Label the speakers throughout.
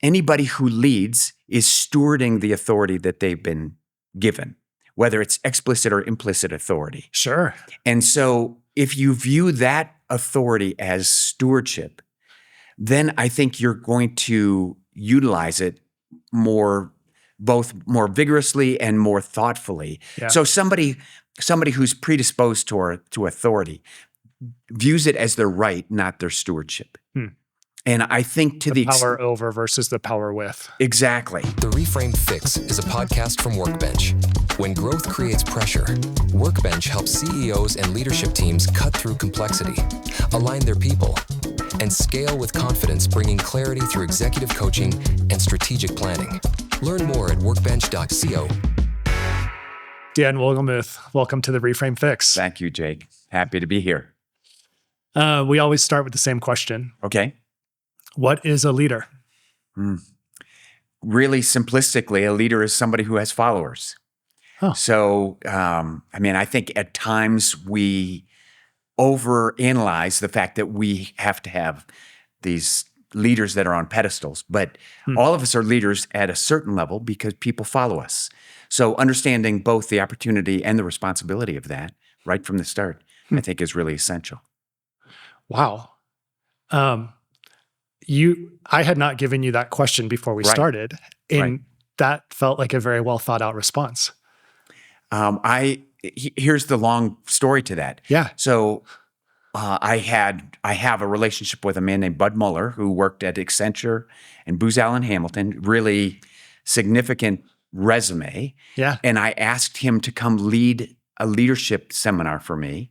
Speaker 1: anybody who leads is stewarding the authority that they've been given, whether it's explicit or implicit authority.
Speaker 2: Sure.
Speaker 1: And so if you view that authority as stewardship, then I think you're going to utilize it both more vigorously and more thoughtfully.
Speaker 2: Yeah.
Speaker 1: So somebody who's predisposed to authority views it as their right, not their stewardship. And I think to the
Speaker 2: power over versus the power with.
Speaker 1: Exactly.
Speaker 3: The Reframed Fix is a podcast from Workbench. When growth creates pressure, Workbench helps CEOs and leadership teams cut through complexity, align their people, and scale with confidence, bringing clarity through executive coaching and strategic planning. Learn more at workbench.co.
Speaker 2: Dan Wolgemuth, welcome to the Reframe Fix.
Speaker 1: Thank you, Jake. Happy to be here.
Speaker 2: We always start with the same question.
Speaker 1: Okay.
Speaker 2: What is a leader?
Speaker 1: Really simplistically, a leader is somebody who has followers.
Speaker 2: Huh.
Speaker 1: So, I think at times we overanalyze the fact that we have to have these leaders that are on pedestals, but all of us are leaders at a certain level because people follow us. So understanding both the opportunity and the responsibility of that right from the start, I think is really essential.
Speaker 2: Wow. I had not given you that question before we started, and that felt like a very well thought out response.
Speaker 1: Here's the long story to that.
Speaker 2: Yeah.
Speaker 1: So I have a relationship with a man named Bud Muller who worked at Accenture and Booz Allen Hamilton, really significant resume.
Speaker 2: Yeah.
Speaker 1: And I asked him to come lead a leadership seminar for me.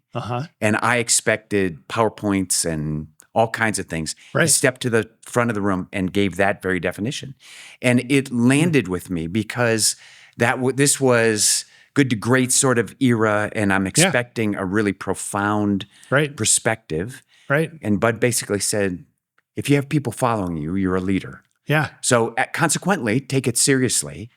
Speaker 1: And I expected PowerPoints and all kinds of things.
Speaker 2: Right.
Speaker 1: He stepped to the front of the room and gave that very definition. And it landed with me because this was good to great sort of era, and I'm expecting a really profound perspective.
Speaker 2: Right.
Speaker 1: And Bud basically said, if you have people following you, you're a leader.
Speaker 2: Yeah.
Speaker 1: So consequently, take it seriously,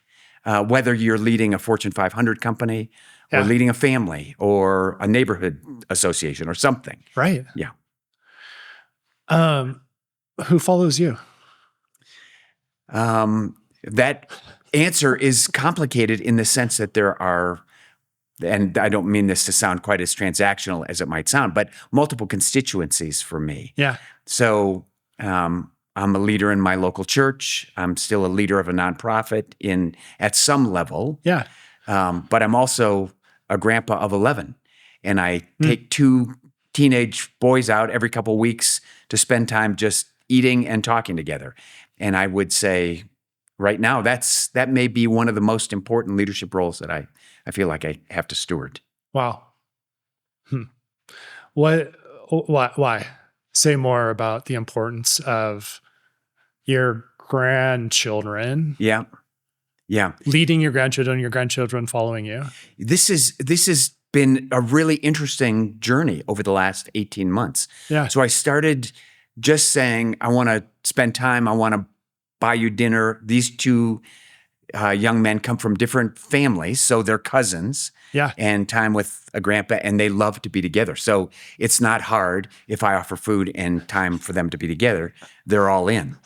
Speaker 1: whether you're leading a Fortune 500 company or leading a family or a neighborhood association or something.
Speaker 2: Right.
Speaker 1: Yeah.
Speaker 2: Who follows you?
Speaker 1: That answer is complicated in the sense that there are, and I don't mean this to sound quite as transactional as it might sound, but multiple constituencies for me.
Speaker 2: Yeah.
Speaker 1: So I'm a leader in my local church. I'm still a leader of a nonprofit at some level.
Speaker 2: Yeah.
Speaker 1: But I'm also a grandpa of 11, and I take 2 teenage boys out every couple of weeks to spend time just eating and talking together. And I would say right now, that may be one of the most important leadership roles that I feel like I have to steward.
Speaker 2: Wow. Why? Say more about the importance of your grandchildren.
Speaker 1: Yeah.
Speaker 2: Leading your grandchildren following you.
Speaker 1: This has been a really interesting journey over the last 18 months.
Speaker 2: Yeah.
Speaker 1: So I started just saying, I want to spend time, I want to buy you dinner. These 2 young men come from different families, so they're cousins.
Speaker 2: Yeah.
Speaker 1: And time with a grandpa, and they love to be together. So it's not hard if I offer food and time for them to be together. They're all in.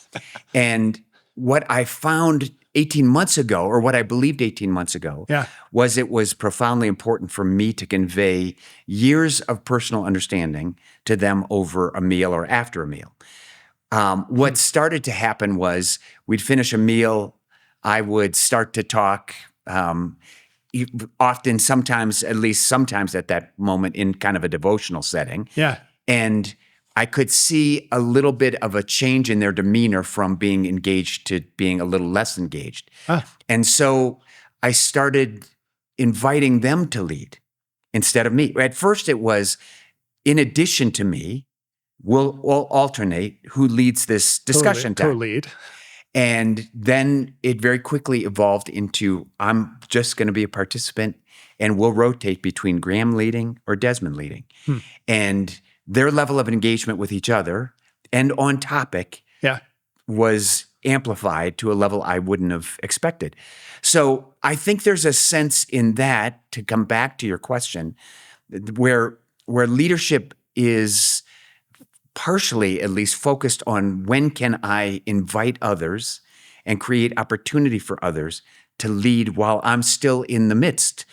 Speaker 1: And what I found 18 months ago, or what I believed 18 months ago, was it was profoundly important for me to convey years of personal understanding to them over a meal or after a meal. What started to happen was we'd finish a meal, I would start to talk, often, sometimes, at least sometimes at that moment in kind of a devotional setting.
Speaker 2: Yeah.
Speaker 1: And I could see a little bit of a change in their demeanor from being engaged to being a little less engaged. And so I started inviting them to lead instead of me. At first it was, in addition to me, we'll alternate who leads this discussion time.
Speaker 2: Co-lead.
Speaker 1: And then it very quickly evolved into, I'm just going to be a participant, and we'll rotate between Graham leading or Desmond leading. And their level of engagement with each other and on topic was amplified to a level I wouldn't have expected. So I think there's a sense in that, to come back to your question, where leadership is partially at least focused on when can I invite others and create opportunity for others to lead while I'm still in the midst.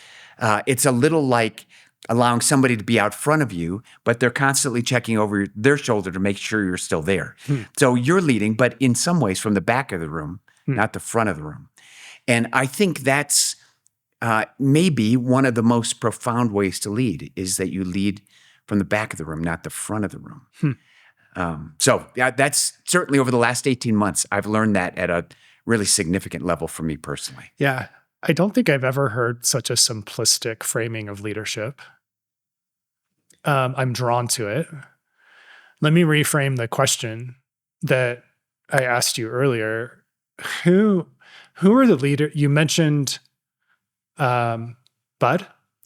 Speaker 1: It's a little like allowing somebody to be out front of you, but they're constantly checking over their shoulder to make sure you're still there. So you're leading, but in some ways from the back of the room, not the front of the room. And I think that's maybe one of the most profound ways to lead, is that you lead from the back of the room, not the front of the room. So that's certainly over the last 18 months, I've learned that at a really significant level for me personally.
Speaker 2: Yeah. I don't think I've ever heard such a simplistic framing of leadership. I'm drawn to it. Let me reframe the question that I asked you earlier. Who are the leaders? You mentioned Bud?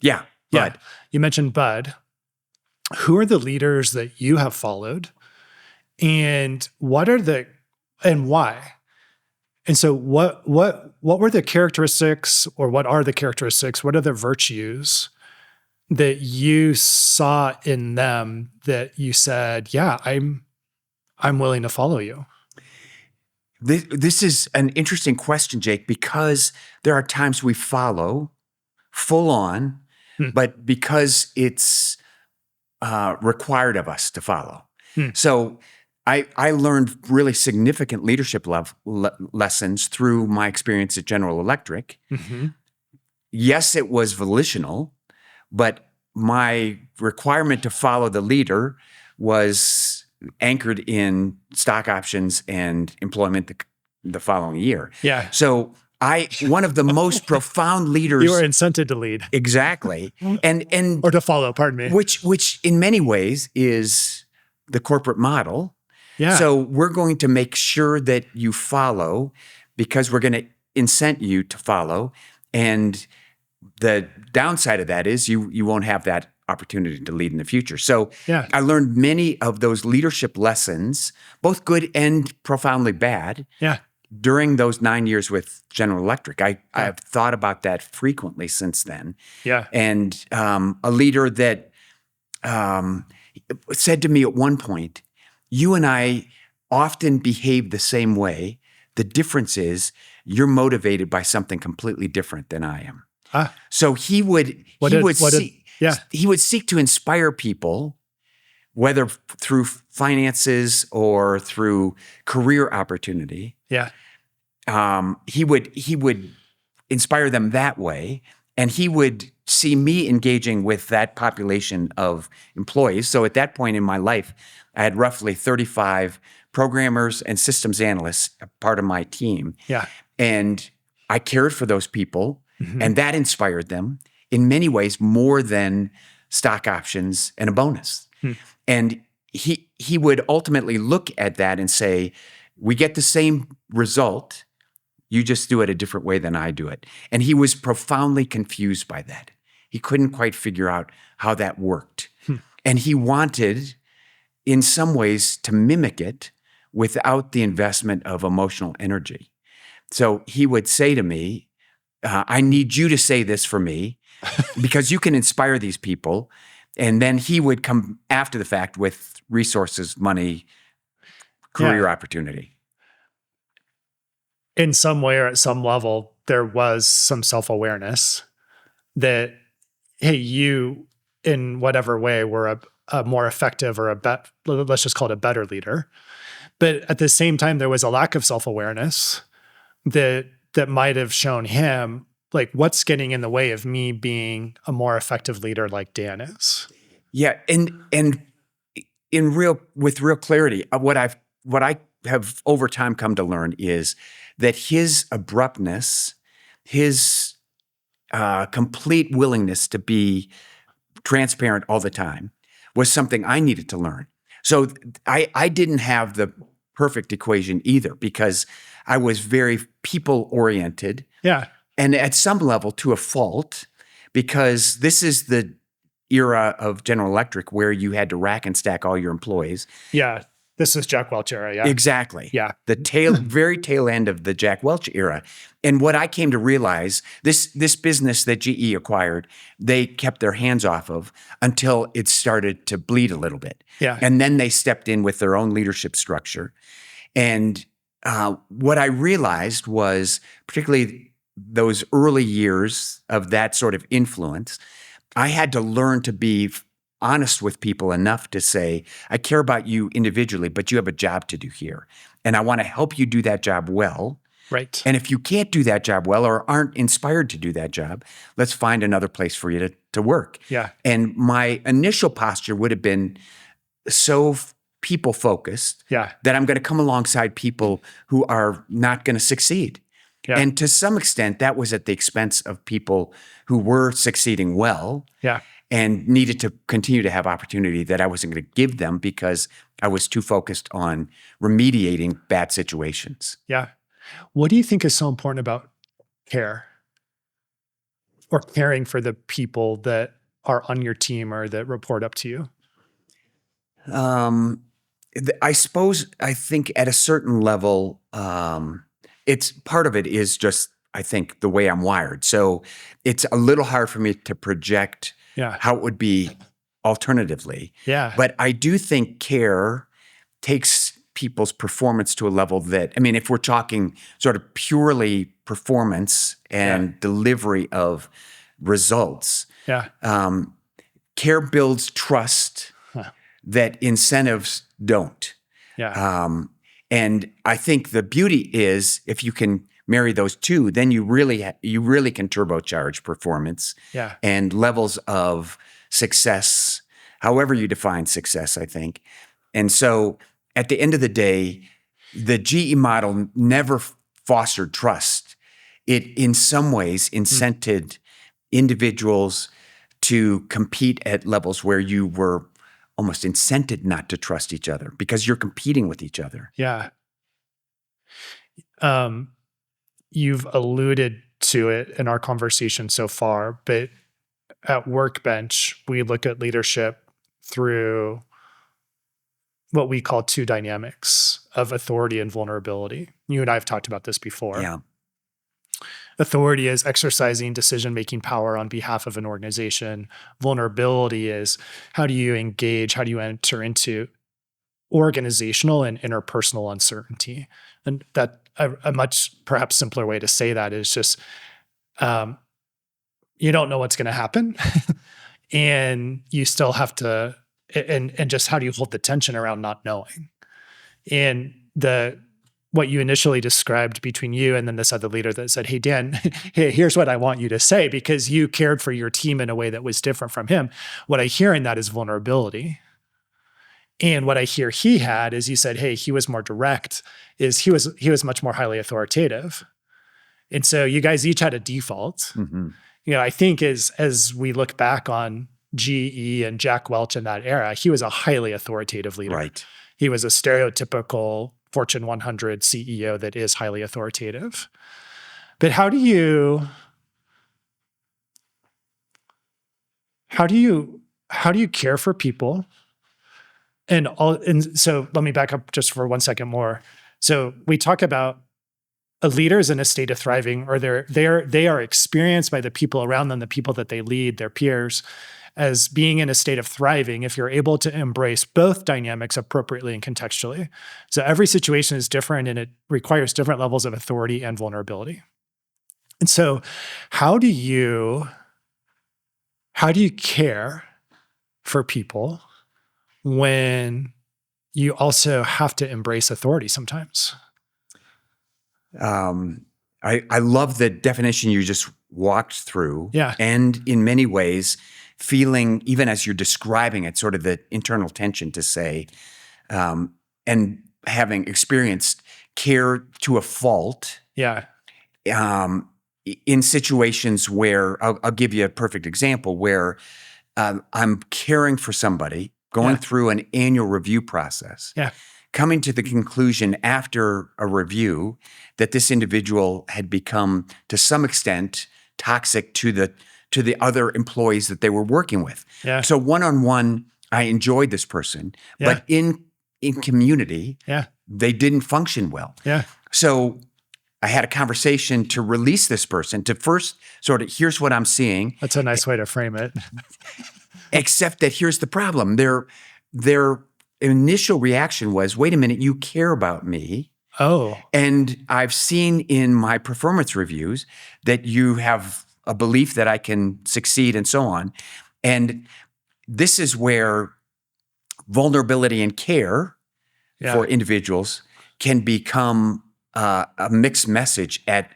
Speaker 1: Yeah, Bud.
Speaker 2: You mentioned Bud. Who are the leaders that you have followed? And and why? And so what were the characteristics, or what are the characteristics? What are the virtues that you saw in them that you said, yeah, I'm willing to follow you?
Speaker 1: This is an interesting question, Jake, because there are times we follow full on, but because it's required of us to follow. So I learned really significant leadership lessons through my experience at General Electric. Yes, it was volitional, but my requirement to follow the leader was anchored in stock options and employment the following year.
Speaker 2: Yeah.
Speaker 1: So one of the most profound leaders.
Speaker 2: You were incented to lead.
Speaker 1: Exactly. And
Speaker 2: or to follow, pardon me.
Speaker 1: Which in many ways is the corporate model.
Speaker 2: Yeah.
Speaker 1: So we're going to make sure that you follow because we're going to incent you to follow. And the downside of that is you won't have that opportunity to lead in the future. So I learned many of those leadership lessons, both good and profoundly bad, during those 9 years with General Electric. I've thought about that frequently since then.
Speaker 2: Yeah.
Speaker 1: And a leader that said to me at one point, you and I often behave the same way. The difference is you're motivated by something completely different than I am. So he would seek to inspire people, whether through finances or through career opportunity.
Speaker 2: Yeah.
Speaker 1: He would inspire them that way, and he would see me engaging with that population of employees. So at that point in my life, I had roughly 35 programmers and systems analysts, a part of my team.
Speaker 2: Yeah.
Speaker 1: And I cared for those people, and that inspired them in many ways more than stock options and a bonus. And he would ultimately look at that and say, we get the same result, you just do it a different way than I do it. And he was profoundly confused by that. He couldn't quite figure out how that worked. And he wanted, in some ways, to mimic it without the investment of emotional energy. So he would say to me, I need you to say this for me because you can inspire these people. And then he would come after the fact with resources, money, career opportunity.
Speaker 2: In some way or at some level, there was some self-awareness that, hey, you, in whatever way, were a more effective or let's just call it a better leader. But at the same time, there was a lack of self-awareness that might have shown him, like, what's getting in the way of me being a more effective leader like Dan is.
Speaker 1: Yeah, and with real clarity, what I have over time come to learn is that his abruptness, his complete willingness to be transparent all the time was something I needed to learn. So I didn't have the perfect equation either because I was very people-oriented.
Speaker 2: Yeah.
Speaker 1: And at some level to a fault, because this is the era of General Electric where you had to rack and stack all your employees.
Speaker 2: Yeah. This is Jack Welch era, yeah.
Speaker 1: Exactly.
Speaker 2: Yeah.
Speaker 1: The very tail end of the Jack Welch era. And what I came to realize, this business that GE acquired, they kept their hands off of until it started to bleed a little bit.
Speaker 2: Yeah.
Speaker 1: And then they stepped in with their own leadership structure. And what I realized was, particularly those early years of that sort of influence, I had to learn to be honest with people enough to say, I care about you individually, but you have a job to do here. And I want to help you do that job well.
Speaker 2: Right.
Speaker 1: And if you can't do that job well or aren't inspired to do that job, let's find another place for you to work.
Speaker 2: Yeah.
Speaker 1: And my initial posture would have been so people focused
Speaker 2: Yeah.
Speaker 1: that I'm going to come alongside people who are not going to succeed.
Speaker 2: Yeah.
Speaker 1: And to some extent, that was at the expense of people who were succeeding well
Speaker 2: Yeah.
Speaker 1: and needed to continue to have opportunity that I wasn't going to give them because I was too focused on remediating bad situations.
Speaker 2: Yeah. What do you think is so important about care or caring for the people that are on your team or that report up to you?
Speaker 1: I think at a certain level, it's part of it is just, I think, the way I'm wired. So it's a little hard for me to project
Speaker 2: Yeah.
Speaker 1: how it would be alternatively.
Speaker 2: Yeah.
Speaker 1: But I do think care takes people's performance to a level that, I mean, if we're talking sort of purely performance and delivery of results,
Speaker 2: Yeah.
Speaker 1: care builds trust that incentives don't.
Speaker 2: Yeah.
Speaker 1: And I think the beauty is if you can marry those two, then you really can turbocharge performance
Speaker 2: Yeah.
Speaker 1: and levels of success, however you define success, I think. And so at the end of the day, the GE model never fostered trust. It, in some ways, incented individuals to compete at levels where you were almost incented not to trust each other because you're competing with each other.
Speaker 2: Yeah. You've alluded to it in our conversation so far, but at Workbench, we look at leadership through what we call two dynamics of authority and vulnerability. You and I have talked about this before.
Speaker 1: Yeah.
Speaker 2: Authority is exercising decision-making power on behalf of an organization. Vulnerability is how do you engage, how do you enter into organizational and interpersonal uncertainty. And that a much perhaps simpler way to say that is just you don't know what's going to happen and you still have to, and just how do you hold the tension around not knowing? And what you initially described between you and then this other leader that said, hey, Dan, hey, here's what I want you to say because you cared for your team in a way that was different from him. What I hear in that is vulnerability. And what I hear he had is you said, hey, he was more direct, is he was much more highly authoritative. And so you guys each had a default.
Speaker 1: Mm-hmm.
Speaker 2: You know, I think as we look back on GE and Jack Welch in that era, he was a highly authoritative leader.
Speaker 1: Right.
Speaker 2: He was a stereotypical Fortune 100 CEO that is highly authoritative. But how do you care for people? And so let me back up just for 1 second more. So we talk about a leader is in a state of thriving, or they are experienced by the people around them, the people that they lead, their peers, as being in a state of thriving if you're able to embrace both dynamics appropriately and contextually. So every situation is different and it requires different levels of authority and vulnerability. And so how do you care for people when you also have to embrace authority sometimes?
Speaker 1: I love the definition you just walked through.
Speaker 2: Yeah.
Speaker 1: And in many ways, feeling, even as you're describing it, sort of the internal tension to say, and having experienced care to a fault.
Speaker 2: Yeah.
Speaker 1: In situations where, I'll give you a perfect example, where I'm caring for somebody, going through an annual review process.
Speaker 2: Yeah.
Speaker 1: Coming to the conclusion after a review that this individual had become, to some extent, toxic to the other employees that they were working with.
Speaker 2: Yeah.
Speaker 1: So one-on-one, I enjoyed this person, but in community, they didn't function well.
Speaker 2: Yeah.
Speaker 1: So I had a conversation to release this person to first sort of, here's what I'm seeing.
Speaker 2: That's a nice way to frame it.
Speaker 1: Except that here's the problem. Their initial reaction was, wait a minute, you care about me.
Speaker 2: Oh,
Speaker 1: And I've seen in my performance reviews that you have a belief that I can succeed and so on. And this is where vulnerability and care for individuals can become a mixed message at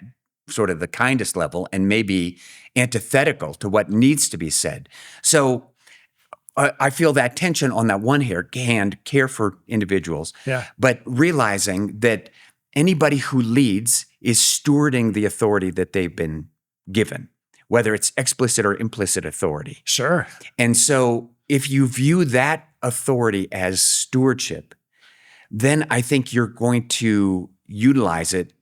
Speaker 1: sort of the kindest level and maybe antithetical to what needs to be said. So I feel that tension on that one hand, care for individuals, but realizing that anybody who leads is stewarding the authority that they've been given, whether it's explicit or implicit authority.
Speaker 2: Sure.
Speaker 1: And so if you view that authority as stewardship, then I think you're going to utilize it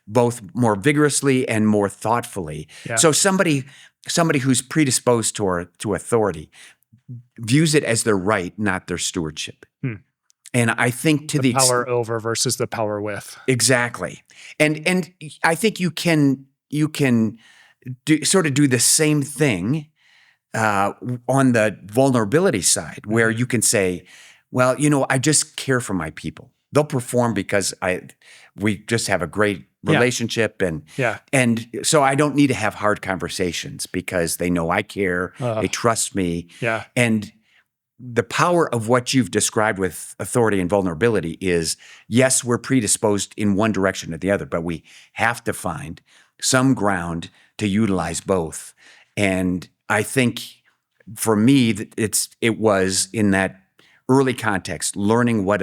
Speaker 1: both more vigorously and more thoughtfully.
Speaker 2: Yeah.
Speaker 1: So somebody who's predisposed to authority views it as their right, not their stewardship. And I think to the
Speaker 2: power over versus the power with.
Speaker 1: Exactly. And I think you can do the same thing on the vulnerability side, where you can say, well, I just care for my people. They'll perform because we just have a great relationship, and so I don't need to have hard conversations because they know I care, they trust me.
Speaker 2: Yeah.
Speaker 1: And the power of what you've described with authority and vulnerability is, yes, we're predisposed in one direction or the other, but we have to find some ground to utilize both. And I think for me, it was in that early context, learning what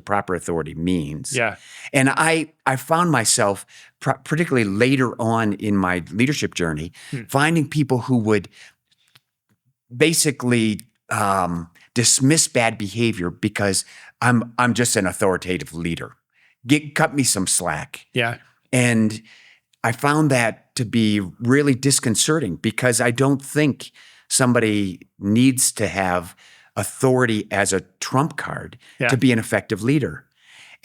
Speaker 1: proper authority means.
Speaker 2: Yeah.
Speaker 1: And I found myself, particularly later on in my leadership journey, finding people who would basically dismiss bad behavior because I'm just an authoritative leader. Cut me some slack.
Speaker 2: Yeah.
Speaker 1: And I found that to be really disconcerting because I don't think somebody needs to have authority as a trump card to be an effective leader.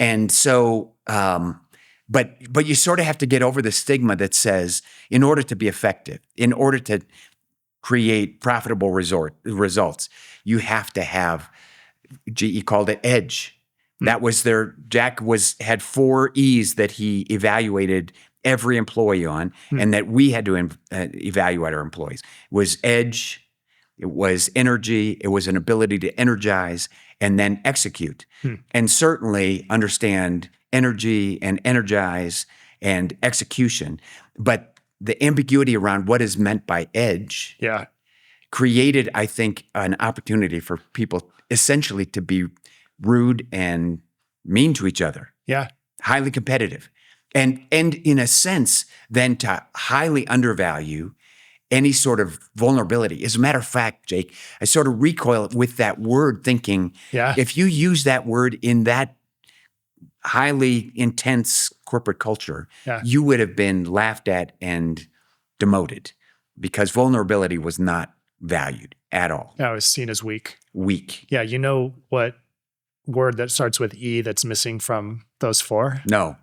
Speaker 1: And so, but you sort of have to get over the stigma that says, in order to be effective, in order to create profitable results, you have to have, GE called it edge. That was Jack had 4 E's that he evaluated every employee on, and that we had to evaluate our employees. It was edge, it was energy, it was an ability to energize and then execute. And certainly understand energy and energize and execution. But the ambiguity around what is meant by edge created, I think, an opportunity for people essentially to be rude and mean to each other.
Speaker 2: Yeah.
Speaker 1: Highly competitive. And in a sense, then to highly undervalue any sort of vulnerability. As a matter of fact, Jake, I sort of recoil with that word thinking, if you use that word in that highly intense corporate culture, you would have been laughed at and demoted because vulnerability was not valued at all.
Speaker 2: Yeah, it was seen as weak.
Speaker 1: Weak.
Speaker 2: Yeah, you know what word that starts with E that's missing from those 4?
Speaker 1: No.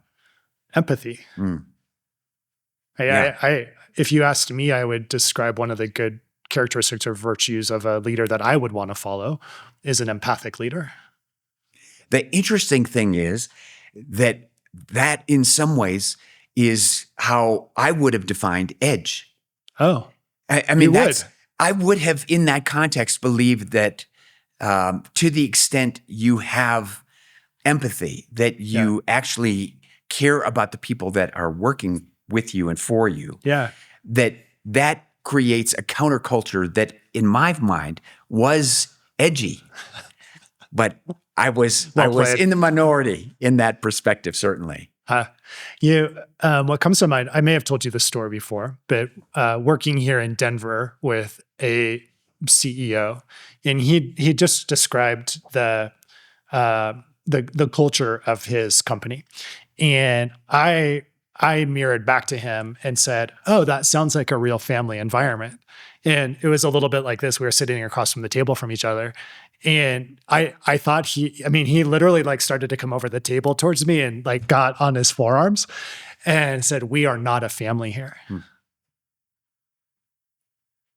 Speaker 2: Empathy. If you asked me, I would describe one of the good characteristics or virtues of a leader that I would want to follow is an empathic leader.
Speaker 1: The interesting thing is that in some ways is how I would have defined edge.
Speaker 2: Oh,
Speaker 1: I mean, I would have in that context believed that to the extent you have empathy, that you actually care about the people that are working with you and for you.
Speaker 2: Yeah.
Speaker 1: That creates a counterculture that in my mind was edgy. But I was in the minority in that perspective, certainly.
Speaker 2: What comes to mind, I may have told you this story before, but working here in Denver with a CEO, and he just described the culture of his company. And I mirrored back to him and said, oh, that sounds like a real family environment. And it was a little bit like this. We were sitting across from the table from each other. And I thought he literally like started to come over the table towards me and like got on his forearms and said, we are not a family here.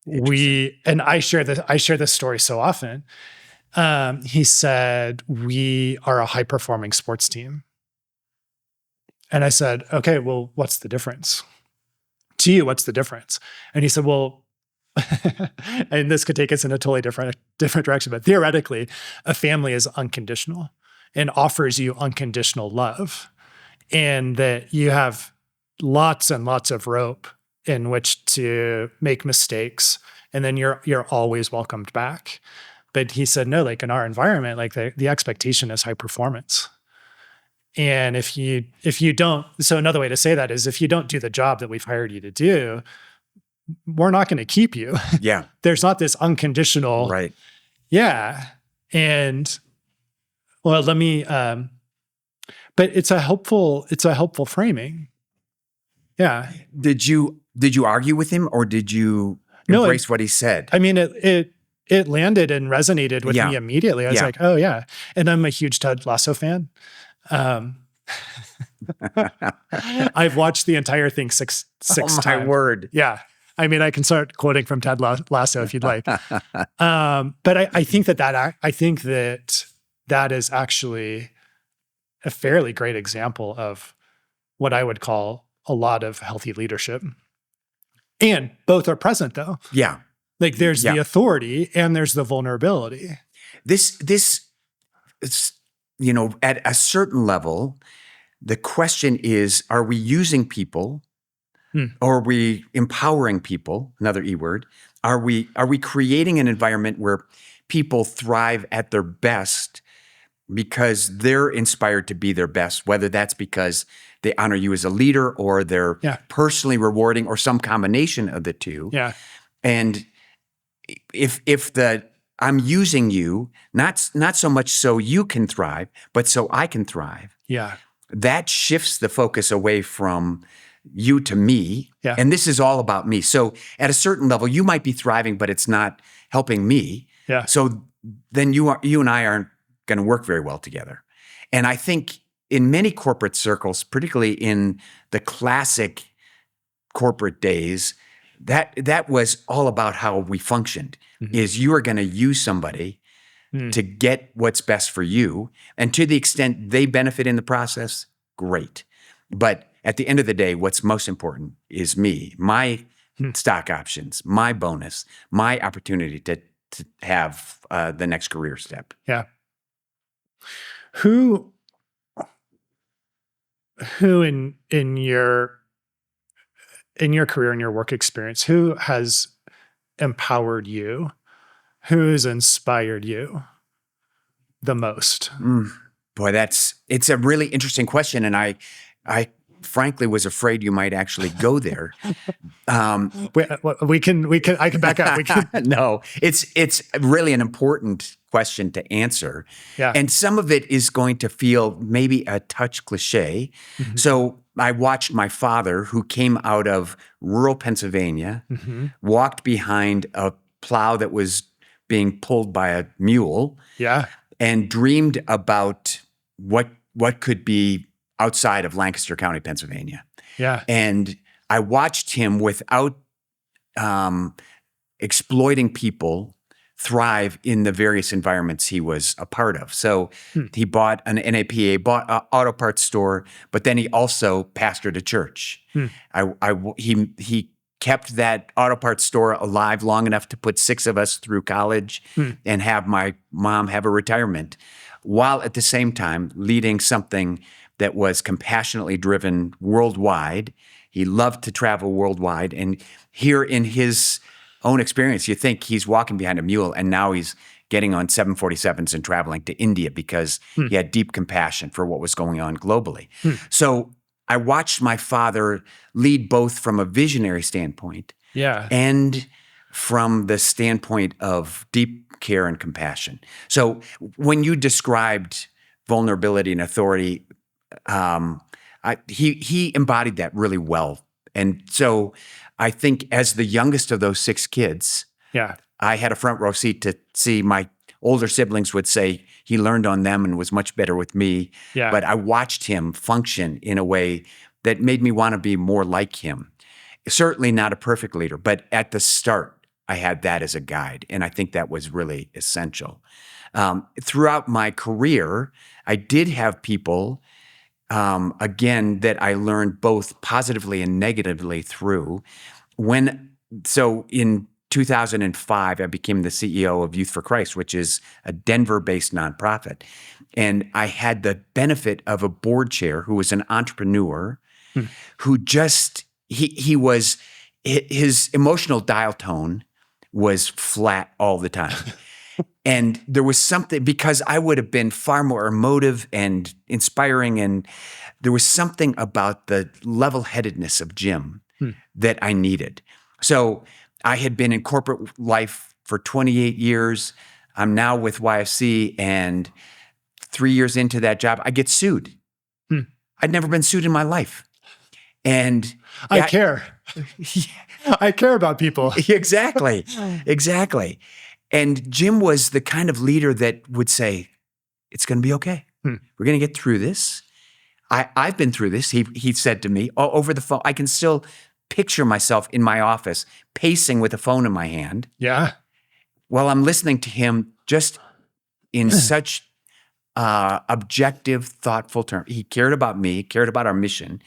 Speaker 2: I share this story so often. He said, we are a high performing sports team. And I said, okay, well, what's the difference? To you, what's the difference? And he said, well, and this could take us in a totally different direction, but theoretically, a family is unconditional and offers you unconditional love, and that you have lots and lots of rope in which to make mistakes, and then you're always welcomed back. But he said, no, like in our environment, like the expectation is high performance. And if you don't, so another way to say that is if you don't do the job that we've hired you to do, we're not going to keep you.
Speaker 1: Yeah.
Speaker 2: There's not this unconditional.
Speaker 1: Right.
Speaker 2: Yeah. And well, let me, but it's a helpful framing. Yeah.
Speaker 1: Did you argue with him, or did you embrace what he said?
Speaker 2: I mean, it landed and resonated with me immediately. I was like, oh yeah. And I'm a huge Ted Lasso fan. I've watched the entire thing six times.
Speaker 1: My word.
Speaker 2: Yeah. I mean, I can start quoting from Ted Lasso if you'd like. But I think that is actually a fairly great example of what I would call a lot of healthy leadership. And both are present though.
Speaker 1: Yeah.
Speaker 2: Like there's the authority and there's the vulnerability.
Speaker 1: This is, at a certain level, the question is, are we using people? Or are we empowering people? Another E word. Are we creating an environment where people thrive at their best because they're inspired to be their best, whether that's because they honor you as a leader or they're personally rewarding or some combination of the two.
Speaker 2: Yeah.
Speaker 1: And if I'm using you, not so much so you can thrive, but so I can thrive.
Speaker 2: Yeah.
Speaker 1: That shifts the focus away from you to me.
Speaker 2: Yeah.
Speaker 1: And this is all about me. So at a certain level, you might be thriving, but it's not helping me.
Speaker 2: Yeah.
Speaker 1: So then you and I aren't going to work very well together. And I think in many corporate circles, particularly in the classic corporate days, that was all about how we functioned. Is you are going to use somebody to get what's best for you. And to the extent they benefit in the process, great. But at the end of the day, what's most important is me, my stock options, my bonus, my opportunity to have the next career step.
Speaker 2: Yeah. Who in your career, in your work experience, who has empowered you? Who's inspired you the most?
Speaker 1: Boy, it's a really interesting question. And I frankly was afraid you might actually go there.
Speaker 2: I can back up.
Speaker 1: No, it's really an important question to answer.
Speaker 2: Yeah.
Speaker 1: And some of it is going to feel maybe a touch cliche. So I watched my father, who came out of rural Pennsylvania, walked behind a plow that was being pulled by a mule, and dreamed about what could be outside of Lancaster County, Pennsylvania.
Speaker 2: Yeah.
Speaker 1: And I watched him without exploiting people thrive in the various environments he was a part of. So he bought an NAPA, bought an auto parts store, but then he also pastored a church. He kept that auto parts store alive long enough to put 6 of us through college and have my mom have a retirement, while at the same time leading something that was compassionately driven worldwide. He loved to travel worldwide. And here in his own experience, you think he's walking behind a mule, and now he's getting on 747s and traveling to India because he had deep compassion for what was going on globally. So I watched my father lead both from a visionary standpoint and from the standpoint of deep care and compassion. So when you described vulnerability and authority, he embodied that really well. And so I think as the youngest of those 6 kids, I had a front row seat to see my older siblings would say he learned on them and was much better with me. But I watched him function in a way that made me want to be more like him. Certainly not a perfect leader, but at the start, I had that as a guide. And I think that was really essential. Throughout my career, I did have people again, that I learned both positively and negatively through. So in 2005, I became the CEO of Youth for Christ, which is a Denver-based nonprofit. And I had the benefit of a board chair who was an entrepreneur who his emotional dial tone was flat all the time. And there was something, because I would have been far more emotive and inspiring, and there was something about the level-headedness of Jim that I needed. So I had been in corporate life for 28 years. I'm now with YFC, and 3 years into that job, I get sued. I'd never been sued in my life. And
Speaker 2: I care. I care about people.
Speaker 1: Exactly. And Jim was the kind of leader that would say, it's going to be okay. We're going to get through this. I've been through this. He said to me over the phone. I can still picture myself in my office pacing with a phone in my hand.
Speaker 2: Yeah.
Speaker 1: While I'm listening to him just in such objective, thoughtful terms. He cared about me, cared about our mission,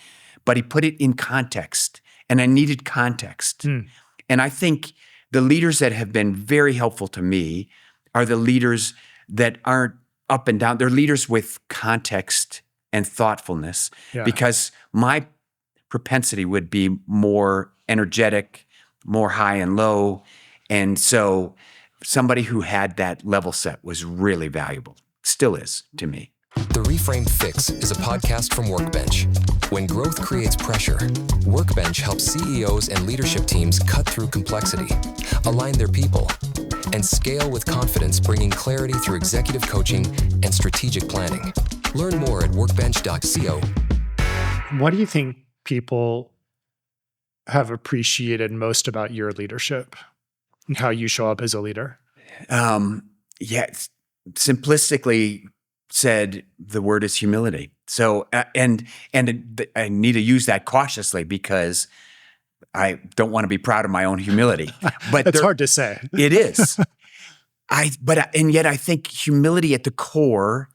Speaker 1: but he put it in context. And I needed context. And I think the leaders that have been very helpful to me are the leaders that aren't up and down. They're leaders with context and thoughtfulness, because my propensity would be more energetic, more high and low. And so somebody who had that level set was really valuable, still is to me.
Speaker 3: The Reframed Fix is a podcast from Workbench. When growth creates pressure, Workbench helps CEOs and leadership teams cut through complexity, align their people, and scale with confidence, bringing clarity through executive coaching and strategic planning. Learn more at workbench.co.
Speaker 2: What do you think people have appreciated most about your leadership and how you show up as a leader?
Speaker 1: Simplistically said, the word is humility. So, and I need to use that cautiously because I don't want to be proud of my own humility. But
Speaker 2: it's hard to say.
Speaker 1: It is. And yet I think humility at the core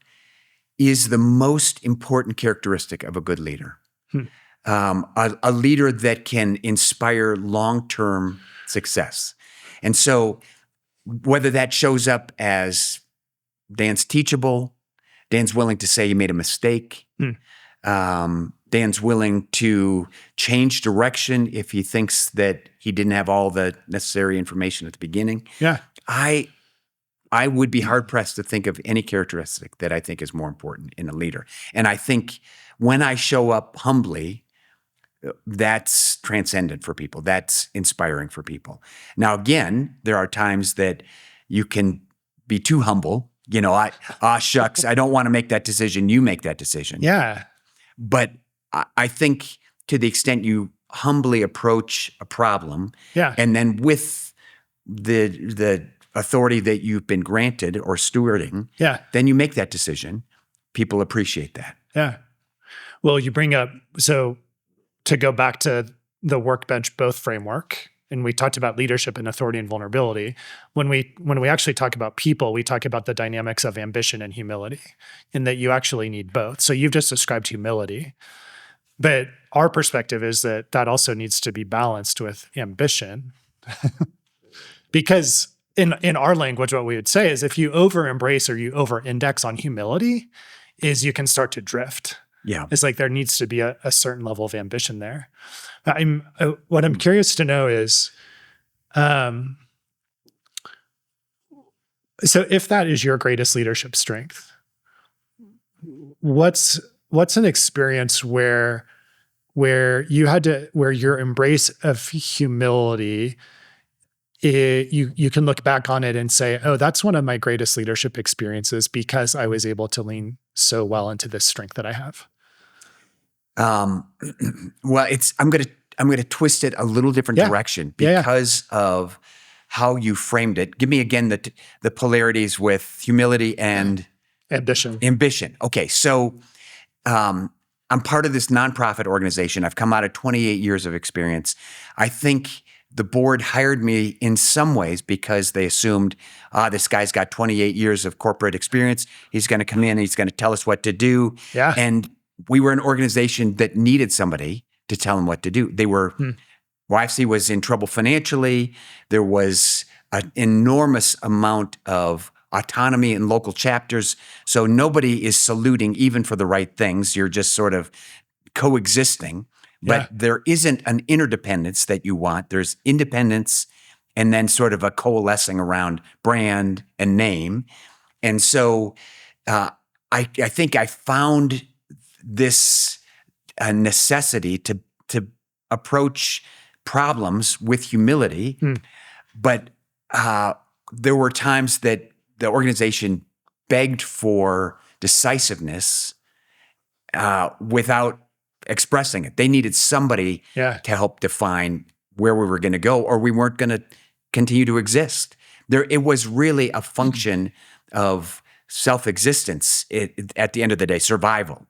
Speaker 1: is the most important characteristic of a good leader. A leader that can inspire long-term success. And so whether that shows up as Dan's teachable, Dan's willing to say he made a mistake, Dan's willing to change direction if he thinks that he didn't have all the necessary information at the beginning.
Speaker 2: Yeah.
Speaker 1: I would be hard-pressed to think of any characteristic that I think is more important in a leader. And I think when I show up humbly, that's transcendent for people. That's inspiring for people. Now, again, there are times that you can be too humble. Shucks, I don't want to make that decision. You make that decision.
Speaker 2: Yeah.
Speaker 1: But I think to the extent you humbly approach a problem, and then with the authority that you've been granted or stewarding, then you make that decision. People appreciate that.
Speaker 2: Yeah. Well, you bring up, so to go back to the Workbench Both framework, and we talked about leadership and authority and vulnerability. When we actually talk about people, we talk about the dynamics of ambition and humility, and that you actually need both. So you've just described humility, but our perspective is that also needs to be balanced with ambition. Because in our language, what we would say is if you over-embrace or you over-index on humility, is you can start to drift.
Speaker 1: Yeah.
Speaker 2: It's like there needs to be a certain level of ambition there. What I'm curious to know is, so if that is your greatest leadership strength, what's an experience where your embrace of humility, you can look back on it and say, oh, that's one of my greatest leadership experiences because I was able to lean so well into this strength that I have?
Speaker 1: Well, I'm going to twist it a little different direction because of how you framed it. Give me again the polarities with humility and ambition. Okay, so I'm part of this nonprofit organization. I've come out of 28 years of experience. I think the board hired me in some ways because they assumed, this guy's got 28 years of corporate experience. He's going to come in and he's going to tell us what to do.
Speaker 2: Yeah.
Speaker 1: And we were an organization that needed somebody to tell them what to do. YFC was in trouble financially. There was an enormous amount of autonomy in local chapters. So nobody is saluting even for the right things. You're just sort of coexisting. But there isn't an interdependence that you want. There's independence and then sort of a coalescing around brand and name. And so I think I found this necessity to approach problems with humility. But there were times that the organization begged for decisiveness without expressing it. They needed somebody to help define where we were going to go, or we weren't going to continue to exist. It was really a function of self-existence at the end of the day, survival.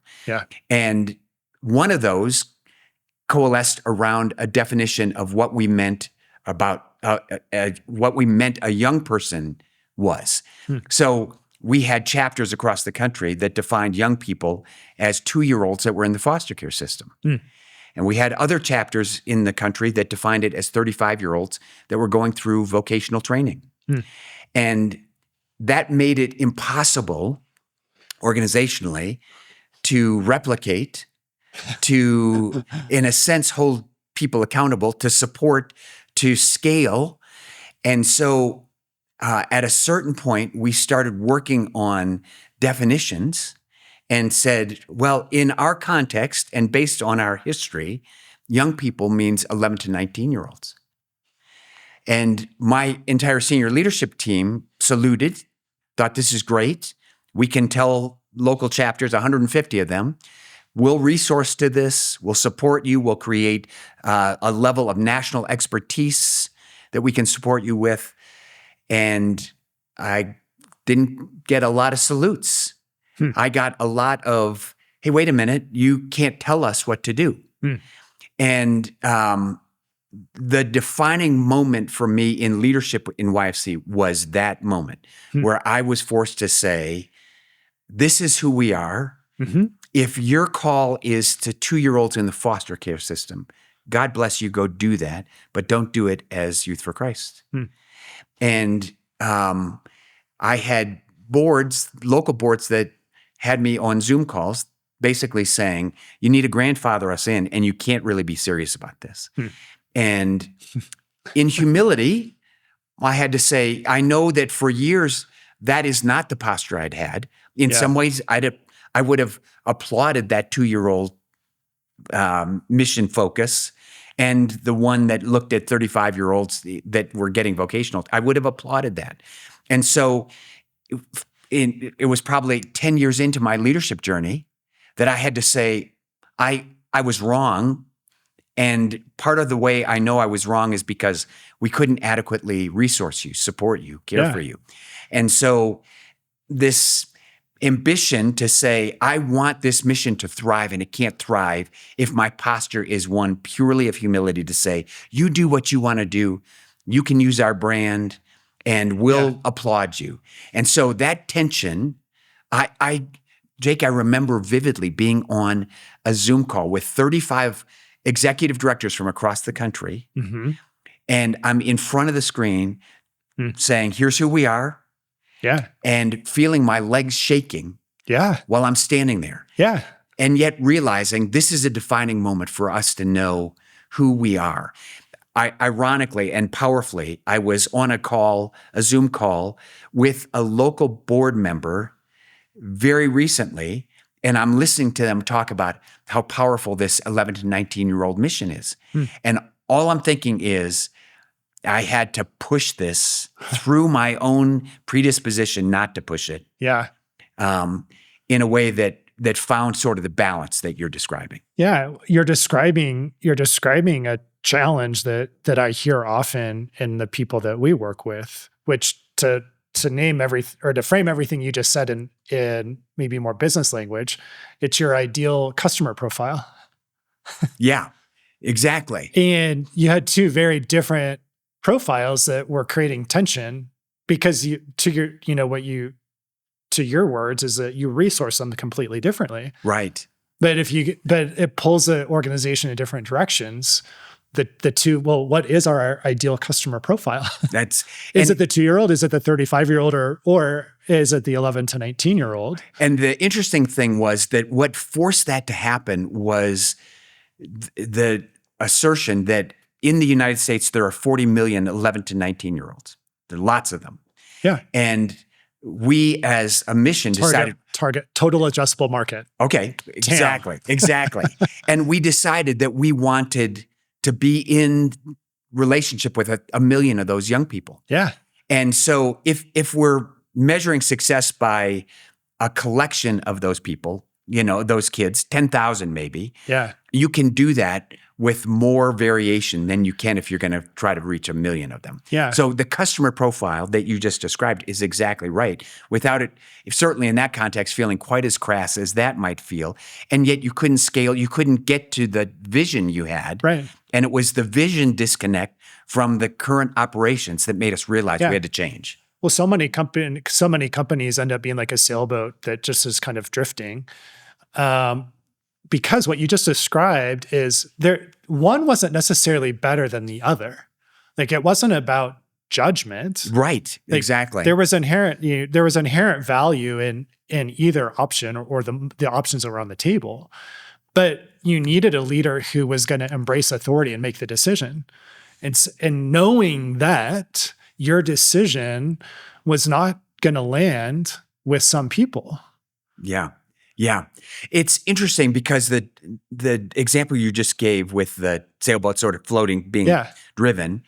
Speaker 1: And one of those coalesced around a definition of what we meant about what we meant a young person was. So we had chapters across the country that defined young people as 2-year-olds that were in the foster care system. And we had other chapters in the country that defined it as 35-year-olds that were going through vocational training. And that made it impossible organizationally to replicate, to, in a sense, hold people accountable, to support, to scale. And so at a certain point, we started working on definitions and said, well, in our context and based on our history, young people means 11 to 19-year-olds. And my entire senior leadership team saluted, thought this is great. We can tell local chapters, 150 of them, we'll resource to this, we'll support you, we'll create a level of national expertise that we can support you with. And I didn't get a lot of salutes. I got a lot of, hey, wait a minute, you can't tell us what to do. And the defining moment for me in leadership in YFC was that moment where I was forced to say, this is who we are. If your call is to 2-year-olds in the foster care system, God bless you, go do that, but don't do it as Youth for Christ. And I had boards, local boards that had me on Zoom calls basically saying, you need to grandfather us in and you can't really be serious about this. And in humility, I had to say, I know that for years, that is not the posture I'd had. In some ways, I would have applauded that 2-year-old mission focus and the one that looked at 35-year-olds that were getting vocational. I would have applauded that. And so it was probably 10 years into my leadership journey that I had to say, I was wrong. And part of the way I know I was wrong is because we couldn't adequately resource you, support you, care for you. And so this ambition to say, I want this mission to thrive, and it can't thrive if my posture is one purely of humility to say, you do what you want to do. You can use our brand and we'll applaud you. And so that tension, Jake, I remember vividly being on a Zoom call with 35 executive directors from across the country. And I'm in front of the screen saying, here's who we are. And feeling my legs shaking while I'm standing there. And yet realizing this is a defining moment for us to know who we are. Ironically and powerfully, I was on a Zoom call with a local board member very recently, and I'm listening to them talk about how powerful this 11 to 19-year-old mission is. And all I'm thinking is, I had to push this through my own predisposition not to push it. In a way that found sort of the balance that you're describing.
Speaker 2: You're describing a challenge that I hear often in the people that we work with, which to name or to frame everything you just said in maybe more business language, it's your ideal customer profile.
Speaker 1: Exactly.
Speaker 2: And you had two very different profiles that were creating tension because to your words is that you resource them completely differently.
Speaker 1: Right.
Speaker 2: But it pulls the organization in different directions. The two, well, what is our ideal customer profile? Is it the 2-year-old? Is it the 35-year-old? Or is it the 11 to 19-year-old?
Speaker 1: And the interesting thing was that what forced that to happen was the assertion that in the United States, there are 40 million 11 to 19-year-olds. There are lots of them.
Speaker 2: Yeah.
Speaker 1: And we as a mission decided—
Speaker 2: Target, total addressable market.
Speaker 1: Okay, exactly. And we decided that we wanted to be in relationship with a million of those young people.
Speaker 2: Yeah.
Speaker 1: And so if we're measuring success by a collection of those people, those kids, 10,000 maybe, you can do that with more variation than you can if you're going to try to reach 1 million of them.
Speaker 2: Yeah.
Speaker 1: So the customer profile that you just described is exactly right. Without it, certainly in that context, feeling quite as crass as that might feel, and yet you couldn't scale, you couldn't get to the vision you had.
Speaker 2: Right.
Speaker 1: And it was the vision disconnect from the current operations that made us realize we had to change.
Speaker 2: Well, so many companies end up being like a sailboat that just is kind of drifting. Because what you just described is one wasn't necessarily better than the other. Like it wasn't about judgment.
Speaker 1: Right.
Speaker 2: Like,
Speaker 1: exactly.
Speaker 2: There was inherent value in either option or the options that were on the table. But you needed a leader who was going to embrace authority and make the decision. And knowing that your decision was not going to land with some people.
Speaker 1: Yeah. Yeah. It's interesting because the example you just gave with the sailboat sort of floating, being driven,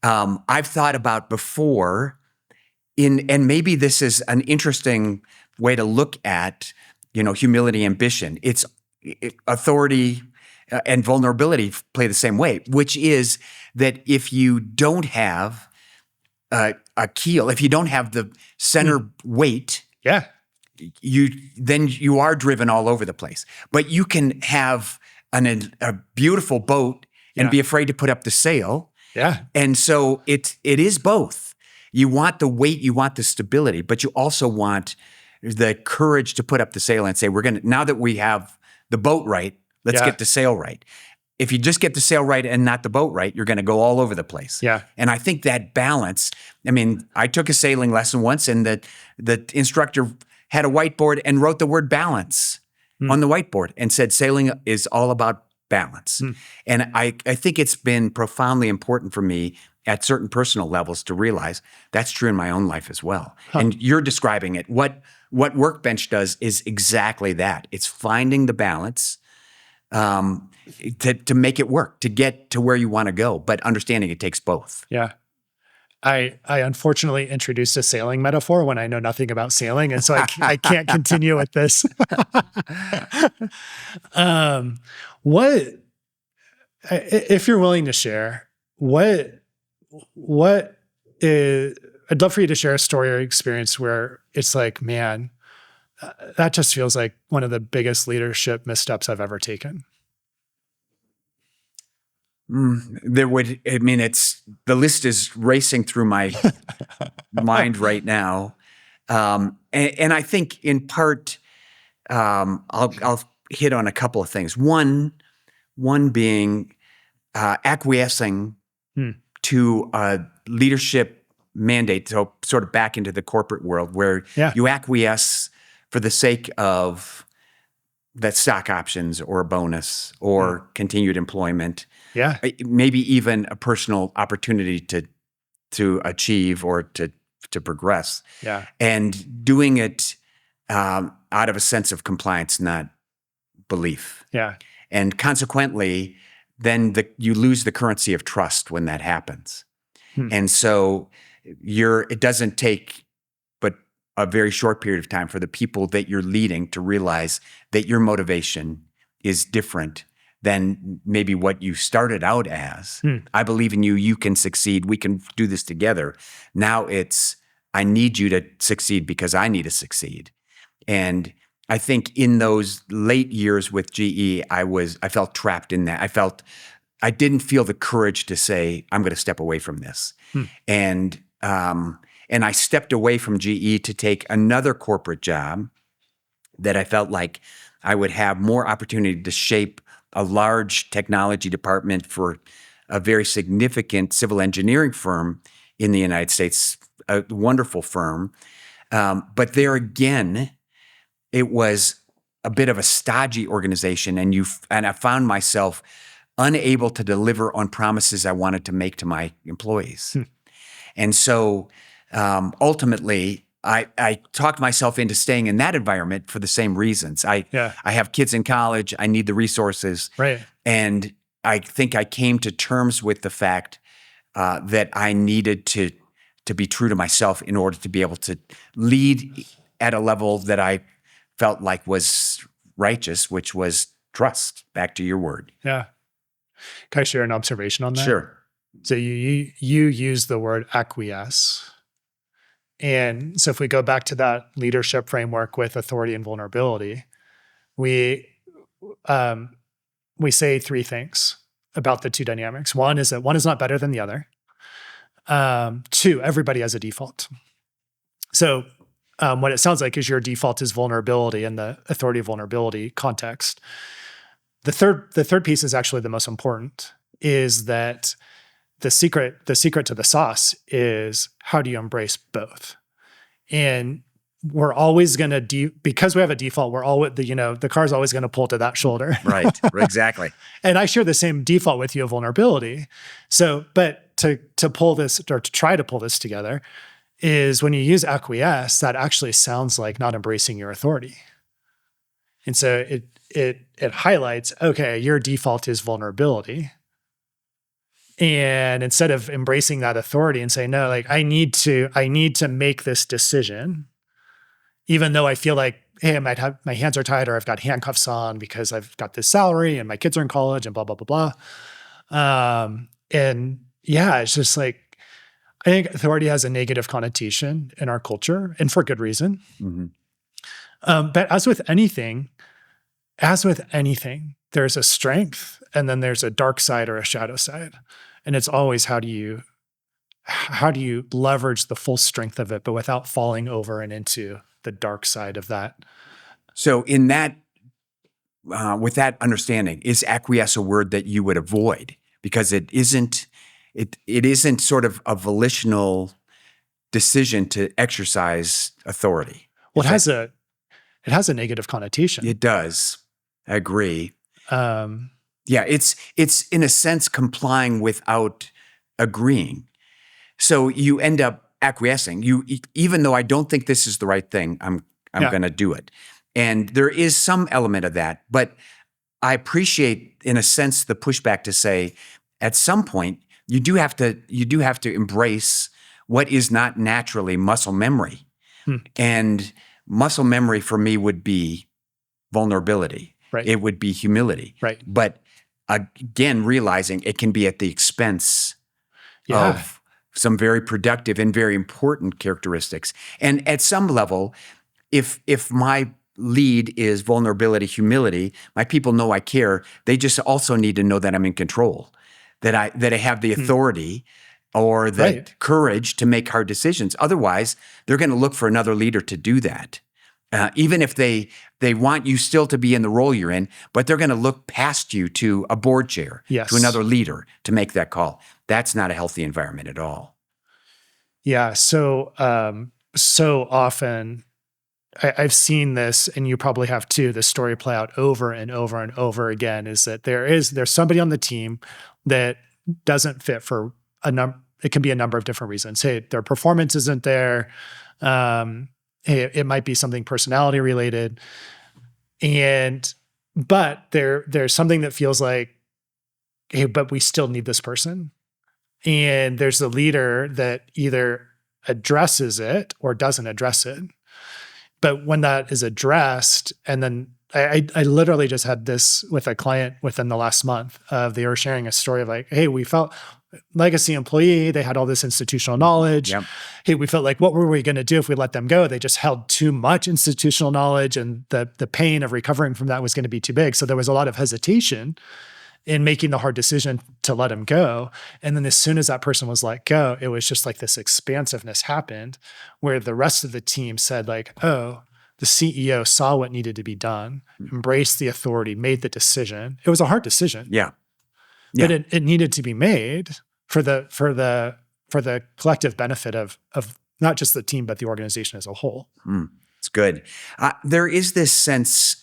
Speaker 1: I've thought about before and maybe this is an interesting way to look at, humility, ambition. Authority and vulnerability play the same way, which is that if you don't have a keel, if you don't have the center weight, you are driven all over the place. But you can have a beautiful boat and be afraid to put up the sail.
Speaker 2: Yeah.
Speaker 1: And so it is both. You want the weight, you want the stability, but you also want the courage to put up the sail and say, now that we have the boat right, let's get the sail right. If you just get the sail right and not the boat right, you're going to go all over the place.
Speaker 2: Yeah.
Speaker 1: And I think that balance, I took a sailing lesson once and the instructor had a whiteboard and wrote the word balance on the whiteboard and said, sailing is all about balance. And I think it's been profoundly important for me at certain personal levels to realize that's true in my own life as well. And you're describing it. What Workbench does is exactly that. It's finding the balance to make it work, to get to where you want to go, but understanding it takes both.
Speaker 2: Yeah. I unfortunately introduced a sailing metaphor when I know nothing about sailing, and so I can't continue with this. What, if you're willing to share, what is, I'd love for you to share a story or experience where it's like, man, that just feels like one of the biggest leadership missteps I've ever taken.
Speaker 1: It's the list is racing through my mind right now. And I think in part, I'll hit on a couple of things. One being acquiescing to a leadership mandate, so sort of back into the corporate world where you acquiesce for the sake of that stock options or a bonus or continued employment.
Speaker 2: Yeah.
Speaker 1: Maybe even a personal opportunity to achieve or to progress.
Speaker 2: Yeah.
Speaker 1: And doing it out of a sense of compliance, not belief.
Speaker 2: Yeah.
Speaker 1: And consequently, then you lose the currency of trust when that happens. And so it doesn't take but a very short period of time for the people that you're leading to realize that your motivation is different than maybe what you started out as. I believe in you. You can succeed. We can do this together. Now it's, I need you to succeed because I need to succeed. And I think in those late years with GE, I felt trapped in that. I didn't feel the courage to say, I'm going to step away from this. And I stepped away from GE to take another corporate job that I felt like I would have more opportunity to shape a large technology department for a very significant civil engineering firm in the United States, a wonderful firm. But there again, it was a bit of a stodgy organization, and I found myself unable to deliver on promises I wanted to make to my employees. And so ultimately, I talked myself into staying in that environment for the same reasons. I have kids in college. I need the resources.
Speaker 2: Right.
Speaker 1: And I think I came to terms with the fact that I needed to be true to myself in order to be able to lead at a level that I felt like was righteous, which was trust, back to your word.
Speaker 2: Yeah. Can I share an observation on that?
Speaker 1: Sure.
Speaker 2: So you use the word acquiesce. And so if we go back to that leadership framework with authority and vulnerability, we say three things about the two dynamics. One is that one is not better than the other. Two, everybody has a default. So what it sounds like is your default is vulnerability in the authority vulnerability context. The third piece is actually the most important, is that the secret to the sauce is how do you embrace both? And we're always going to because we have a default, we're always the car's always going to pull to that shoulder.
Speaker 1: Right. Exactly.
Speaker 2: And I share the same default with you of vulnerability. So, but to pull this or to try to pull this together is when you use acquiesce, that actually sounds like not embracing your authority. And so it highlights, okay, your default is vulnerability. And instead of embracing that authority and saying, no, like I need to make this decision, even though I feel like, hey, I might have my hands are tied or I've got handcuffs on because I've got this salary and my kids are in college and blah, blah, blah, blah. And yeah, it's just like, I think authority has a negative connotation in our culture, and for good reason. Mm-hmm. But as with anything, there's a strength and then there's a dark side or a shadow side. And it's always how do you leverage the full strength of it, but without falling over and into the dark side of that.
Speaker 1: So in that, with that understanding, is acquiesce a word that you would avoid? Because it isn't sort of a volitional decision to exercise authority.
Speaker 2: Well, it has a negative connotation.
Speaker 1: It does. I agree. Yeah, it's in a sense complying without agreeing. So you end up acquiescing. Even though I don't think this is the right thing, I'm going to do it. And there is some element of that, but I appreciate, in a sense, the pushback to say, at some point, you do have to embrace what is not naturally muscle memory. And muscle memory for me would be vulnerability.
Speaker 2: Right.
Speaker 1: It would be humility.
Speaker 2: Right.
Speaker 1: But again, realizing it can be at the expense of some very productive and very important characteristics. And at some level, if my lead is vulnerability, humility, my people know I care. They just also need to know that I'm in control, that I have the authority or the courage to make hard decisions. Otherwise, they're going to look for another leader to do that. Even if they want you still to be in the role you're in, but they're going to look past you to a board chair, to another leader to make that call. That's not a healthy environment at all. Yeah.
Speaker 2: So often I've seen this, and you probably have too, this story play out over and over and over again, is that there's somebody on the team that doesn't fit for it can be a number of different reasons. Hey, their performance isn't there. Hey, it might be something personality related. But there's something that feels like, hey, but we still need this person. And there's the leader that either addresses it or doesn't address it. But when that is addressed, and then I literally just had this with a client within the last month they were sharing a story of like, hey, we felt legacy employee, they had all this institutional knowledge. Yep. Hey, we felt like, what were we going to do if we let them go? They just held too much institutional knowledge, and the pain of recovering from that was going to be too big. So there was a lot of hesitation in making the hard decision to let him go. And then as soon as that person was let go, it was just like this expansiveness happened where the rest of the team said like, oh, The CEO saw what needed to be done, embraced the authority, made the decision. It was a hard decision.
Speaker 1: Yeah.
Speaker 2: But it needed to be made for the collective benefit of not just the team, but the organization as a whole.
Speaker 1: It's good. There is this sense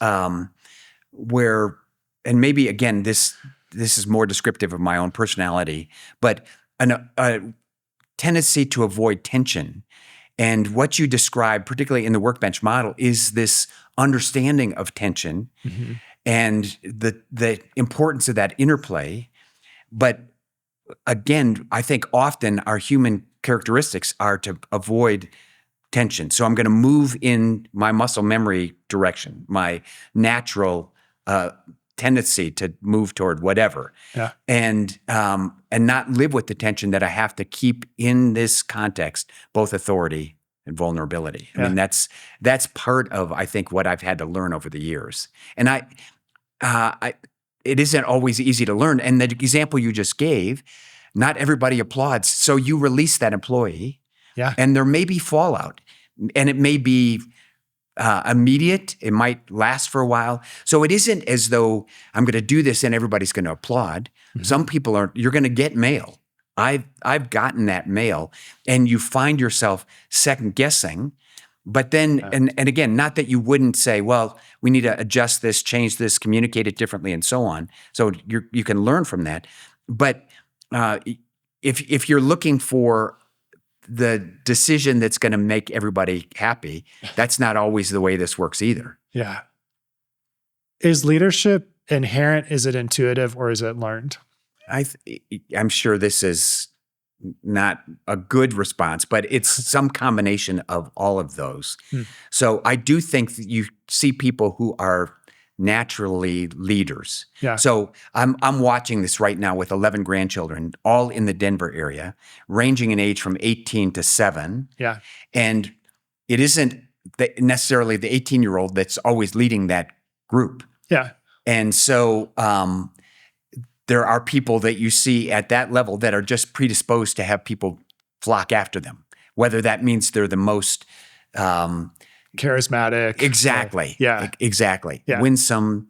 Speaker 1: where, and maybe again, this is more descriptive of my own personality, but a tendency to avoid tension. And what you describe, particularly in the workbench model, is this understanding of tension and the importance of that interplay. But again, I think often our human characteristics are to avoid tension. So I'm going to move in my muscle memory direction, my natural tendency to move toward whatever, and not live with the tension that I have to keep in this context, both authority and vulnerability. I mean, that's part of, I think, what I've had to learn over the years. And it isn't always easy to learn. And the example you just gave, not everybody applauds. So you release that employee, and there may be fallout, and it may be immediate. It might last for a while. So it isn't as though I'm going to do this and everybody's going to applaud. Some people you're going to get mail. I've gotten that mail, and you find yourself second guessing. But then, and again, not that you wouldn't say, well, we need to adjust this, change this, communicate it differently, and so on. So you can learn from that. But if you're looking for the decision that's going to make everybody happy, that's not always the way this works either.
Speaker 2: Yeah. Is leadership inherent? Is it intuitive, or is it learned?
Speaker 1: I'm sure this is not a good response, but it's some combination of all of those. So I do think that you see people who are naturally leaders.
Speaker 2: Yeah.
Speaker 1: So I'm watching this right now with 11 grandchildren, all in the Denver area, ranging in age from 18 to 7.
Speaker 2: Yeah.
Speaker 1: And it isn't necessarily the 18-year-old that's always leading that group.
Speaker 2: Yeah.
Speaker 1: And so there are people that you see at that level that are just predisposed to have people flock after them, whether that means they're the most
Speaker 2: charismatic.
Speaker 1: Exactly. Exactly.
Speaker 2: Yeah.
Speaker 1: Winsome.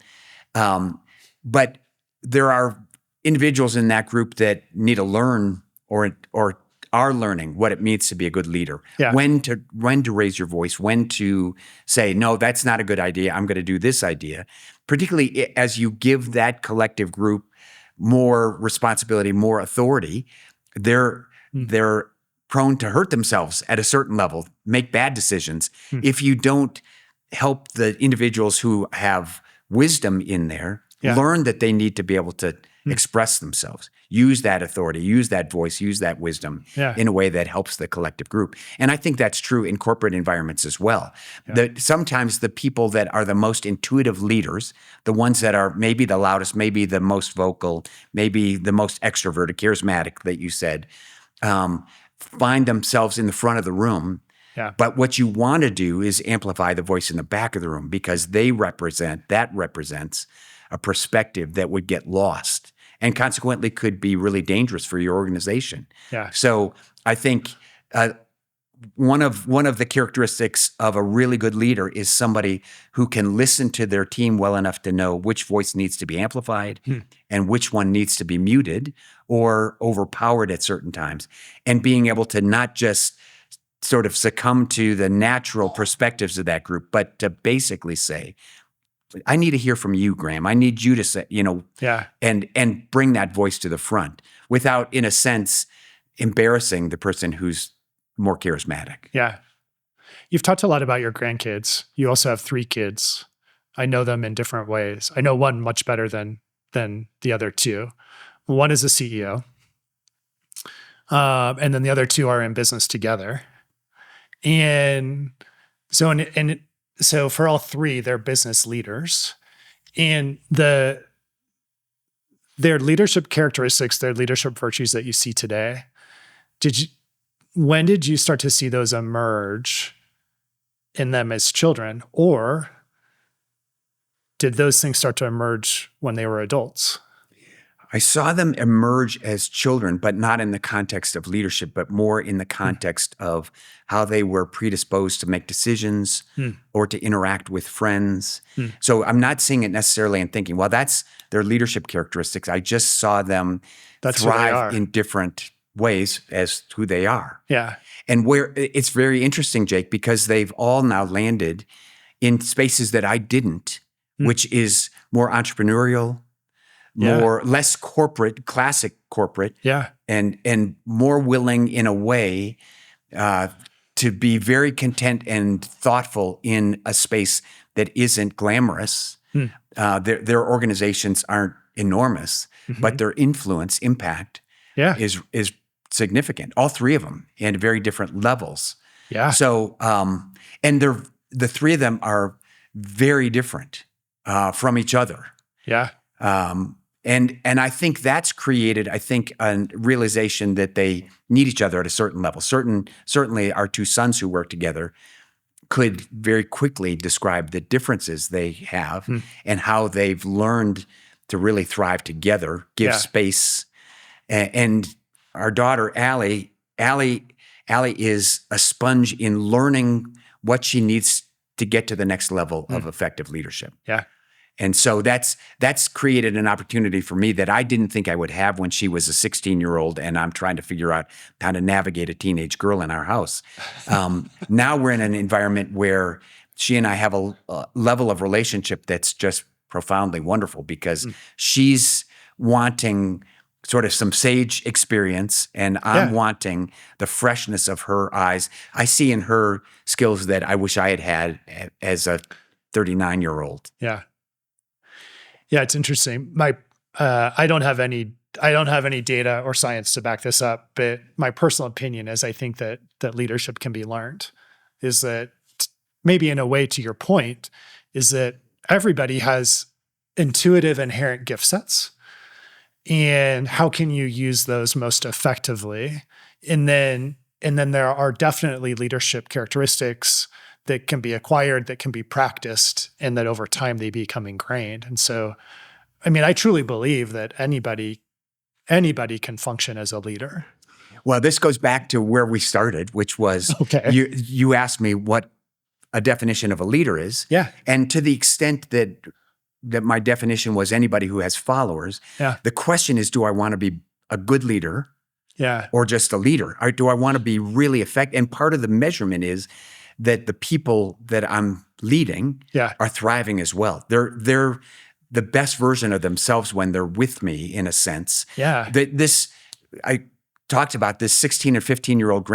Speaker 1: But there are individuals in that group that need to learn or are learning what it means to be a good leader.
Speaker 2: Yeah.
Speaker 1: When to raise your voice, when to say, no, that's not a good idea. I'm going to do this idea. Particularly as you give that collective group more responsibility, more authority, they're prone to hurt themselves at a certain level, make bad decisions. If you don't help the individuals who have wisdom in there learn that they need to be able to express themselves, use that authority, use that voice, use that wisdom in a way that helps the collective group. And I think that's true in corporate environments as well. That sometimes the people that are the most intuitive leaders, the ones that are maybe the loudest, maybe the most vocal, maybe the most extroverted, charismatic that you said, find themselves in the front of the room. But what you want to do is amplify the voice in the back of the room, because that represents a perspective that would get lost and consequently could be really dangerous for your organization. So I think one of the characteristics of a really good leader is somebody who can listen to their team well enough to know which voice needs to be amplified and which one needs to be muted or overpowered at certain times, and being able to not just sort of succumb to the natural perspectives of that group, but to basically say, I need to hear from you, Graham. I need you to say, and bring that voice to the front without, in a sense, embarrassing the person who's more charismatic.
Speaker 2: Yeah. You've talked a lot about your grandkids. You also have 3 kids. I know them in different ways. I know one much better than the other 2. One is a CEO. And then the other 2 are in business together. And so for all 3, they're business leaders, and their leadership characteristics, their leadership virtues that you see today, when did you start to see those emerge in them as children, or did those things start to emerge when they were adults?
Speaker 1: I saw them emerge as children, but not in the context of leadership, but more in the context of how they were predisposed to make decisions or to interact with friends. So I'm not seeing it necessarily and thinking, well, that's their leadership characteristics. I just saw them
Speaker 2: That's who they
Speaker 1: thrive
Speaker 2: are.
Speaker 1: in different ways as who they are.
Speaker 2: Yeah.
Speaker 1: And where it's very interesting, Jake, because they've all now landed in spaces that I didn't, which is more entrepreneurial, less corporate, classic corporate, and more willing in a way to be very content and thoughtful in a space that isn't glamorous. Their organizations aren't enormous, but their influence, impact is significant. All three of them, and very different levels.
Speaker 2: Yeah.
Speaker 1: So, and the three of them are very different from each other.
Speaker 2: Yeah.
Speaker 1: And I think that's created, I think, a realization that they need each other at a certain level. Certainly our two sons who work together could very quickly describe the differences they have and how they've learned to really thrive together, give space. And our daughter, Allie is a sponge in learning what she needs to get to the next level of effective leadership.
Speaker 2: Yeah.
Speaker 1: And so that's created an opportunity for me that I didn't think I would have when she was a 16-year-old and I'm trying to figure out how to navigate a teenage girl in our house. Now we're in an environment where she and I have a level of relationship that's just profoundly wonderful because she's wanting sort of some sage experience and I'm wanting the freshness of her eyes. I see in her skills that I wish I had as a 39-year-old.
Speaker 2: Yeah. Yeah, it's interesting. I don't have any data or science to back this up, but my personal opinion is I think that leadership can be learned. Is that maybe in a way to your point, is that everybody has intuitive inherent gift sets, and how can you use those most effectively? And then there are definitely leadership characteristics that can be acquired, that can be practiced, and that over time they become ingrained. And so, I mean, I truly believe that anybody can function as a leader.
Speaker 1: Well, this goes back to where we started, which was you asked me what a definition of a leader is.
Speaker 2: Yeah.
Speaker 1: And to the extent that my definition was anybody who has followers, the question is, do I want to be a good leader or just a leader? Or do I want to be really effective? And part of the measurement is that the people that I'm leading are thriving as well. They're the best version of themselves when they're with me, in a sense.
Speaker 2: Yeah.
Speaker 1: I talked about this 16 or 15-year-old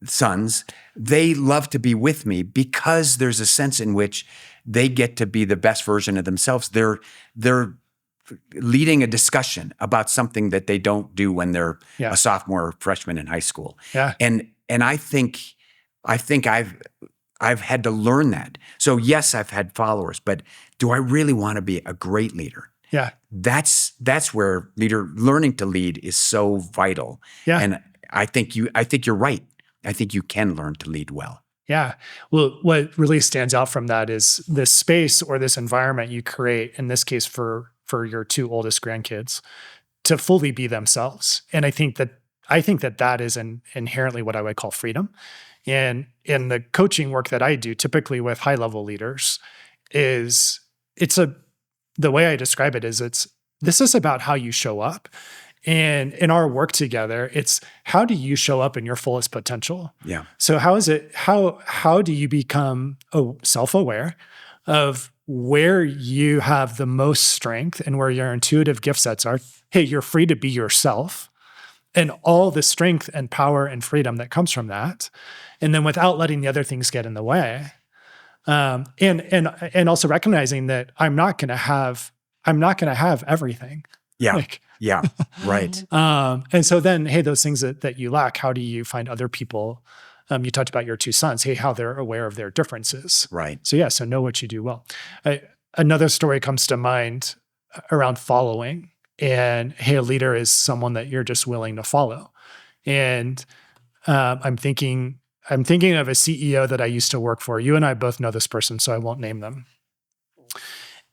Speaker 1: sons, they love to be with me because there's a sense in which they get to be the best version of themselves. They're leading a discussion about something that they don't do when they're a sophomore or freshman in high school.
Speaker 2: Yeah.
Speaker 1: And I think I've had to learn that. So yes, I've had followers, but do I really want to be a great leader?
Speaker 2: Yeah.
Speaker 1: That's where learning to lead is so vital.
Speaker 2: Yeah.
Speaker 1: And I think you're right. I think you can learn to lead well.
Speaker 2: Yeah. Well, what really stands out from that is this space or this environment you create, in this case for your two oldest grandkids, to fully be themselves. And I think that is inherently what I would call freedom. And in the coaching work that I do, typically with high-level leaders, the way I describe it is this is about how you show up. And in our work together, it's how do you show up in your fullest potential? Yeah. So how do you become self-aware of where you have the most strength and where your intuitive gift sets are? Hey, you're free to be yourself and all the strength and power and freedom that comes from that. And then without letting the other things get in the way. And also recognizing that I'm not going to have everything.
Speaker 1: Yeah. Yeah. Right.
Speaker 2: And so then, hey, those things that you lack, how do you find other people? You talked about your two sons, hey, how they're aware of their differences.
Speaker 1: Right.
Speaker 2: So know what you do well. Another story comes to mind around following. And hey, a leader is someone that you're just willing to follow. And I'm thinking of a CEO that I used to work for. You and I both know this person, so I won't name them.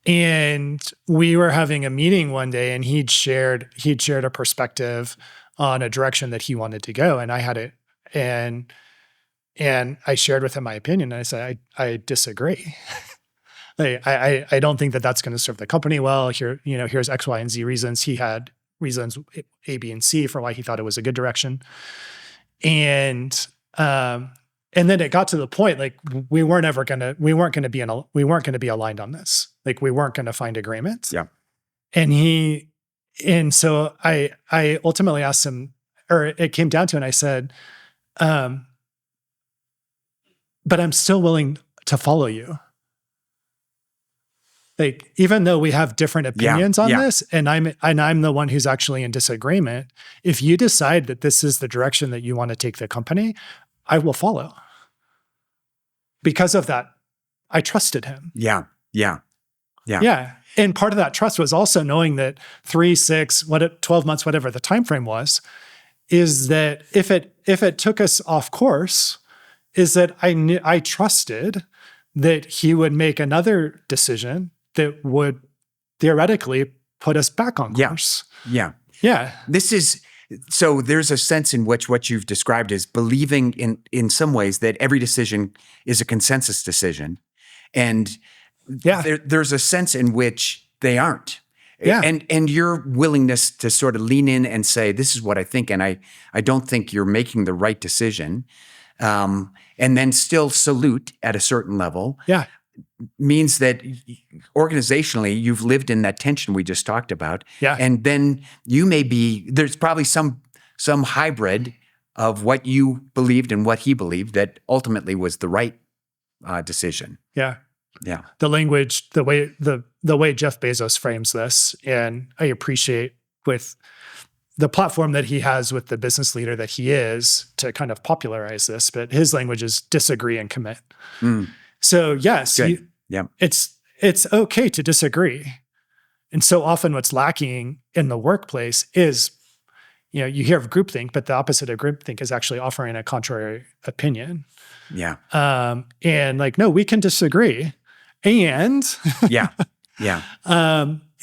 Speaker 2: And we were having a meeting one day, and he'd shared a perspective on a direction that he wanted to go. And I had it, and I shared with him my opinion. And I said, I disagree. I don't think that that's going to serve the company well. Here's X, Y, and Z reasons. He had reasons A, B, and C for why he thought it was a good direction. And then it got to the point, like, we weren't going to be aligned on this. Like, we weren't going to find agreement.
Speaker 1: Yeah.
Speaker 2: And so I ultimately asked him, or it came down to, and I said, but I'm still willing to follow you. Like, even though we have different opinions on this, and I'm the one who's actually in disagreement, if you decide that this is the direction that you want to take the company, I will follow. Because of that, I trusted him.
Speaker 1: Yeah.
Speaker 2: And part of that trust was also knowing that 3, 6, 12 months, whatever the time frame was, is that if it took us off course, is that I trusted that he would make another decision that would theoretically put us back on course.
Speaker 1: Yeah. So there's a sense in which what you've described is believing in some ways that every decision is a consensus decision. And there's a sense in which they aren't.
Speaker 2: Yeah.
Speaker 1: And your willingness to sort of lean in and say, this is what I think, and I don't think you're making the right decision, and then still salute at a certain level, means that organizationally you've lived in that tension we just talked about.
Speaker 2: Yeah.
Speaker 1: And then there's probably some hybrid of what you believed and what he believed that ultimately was the right decision.
Speaker 2: Yeah.
Speaker 1: Yeah.
Speaker 2: The language, the way Jeff Bezos frames this, and I appreciate with the platform that he has with the business leader that he is to kind of popularize this, but his language is disagree and commit. So yes, it's okay to disagree. And so often what's lacking in the workplace is, you hear of groupthink, but the opposite of groupthink is actually offering a contrary opinion.
Speaker 1: Yeah.
Speaker 2: And like, no, we can disagree. And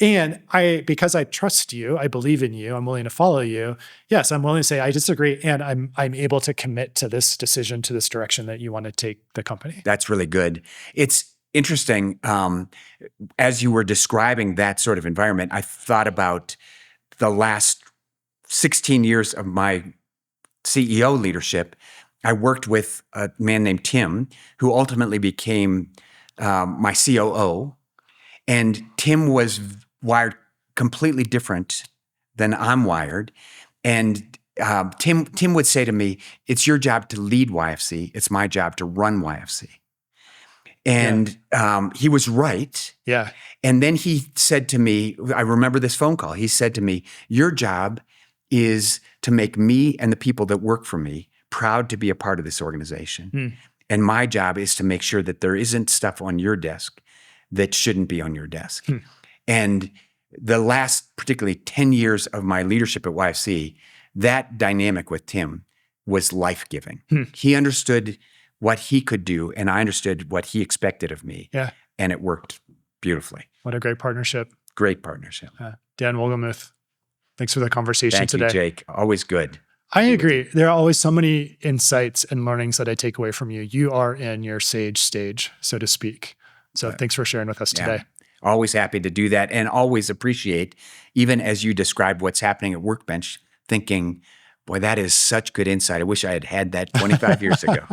Speaker 2: and because I trust you, I believe in you, I'm willing to follow you. Yes, I'm willing to say I disagree, and I'm able to commit to this decision, to this direction that you want to take the company.
Speaker 1: That's really good. It's interesting. As you were describing that sort of environment, I thought about the last 16 years of my CEO leadership. I worked with a man named Tim, who ultimately became my COO. And Tim was wired completely different than I'm wired. And Tim would say to me, it's your job to lead YFC. It's my job to run YFC. And he was right.
Speaker 2: Yeah.
Speaker 1: And then he said to me, I remember this phone call. He said to me, your job is to make me and the people that work for me proud to be a part of this organization. And my job is to make sure that there isn't stuff on your desk that shouldn't be on your desk. And the last particularly 10 years of my leadership at YFC, that dynamic with Tim was life-giving. He understood what he could do, and I understood what he expected of me.
Speaker 2: Yeah.
Speaker 1: And it worked beautifully.
Speaker 2: What a great partnership.
Speaker 1: Great partnership.
Speaker 2: Dan Wolgemuth, thanks for the conversation today.
Speaker 1: Thank you, Jake. Always good.
Speaker 2: I agree. There are always so many insights and learnings that I take away from you. You are in your sage stage, so to speak. So thanks for sharing with us today.
Speaker 1: Always happy to do that, and always appreciate, even as you describe what's happening at Workbench, thinking, boy, that is such good insight. I wish I had had that 25 years ago.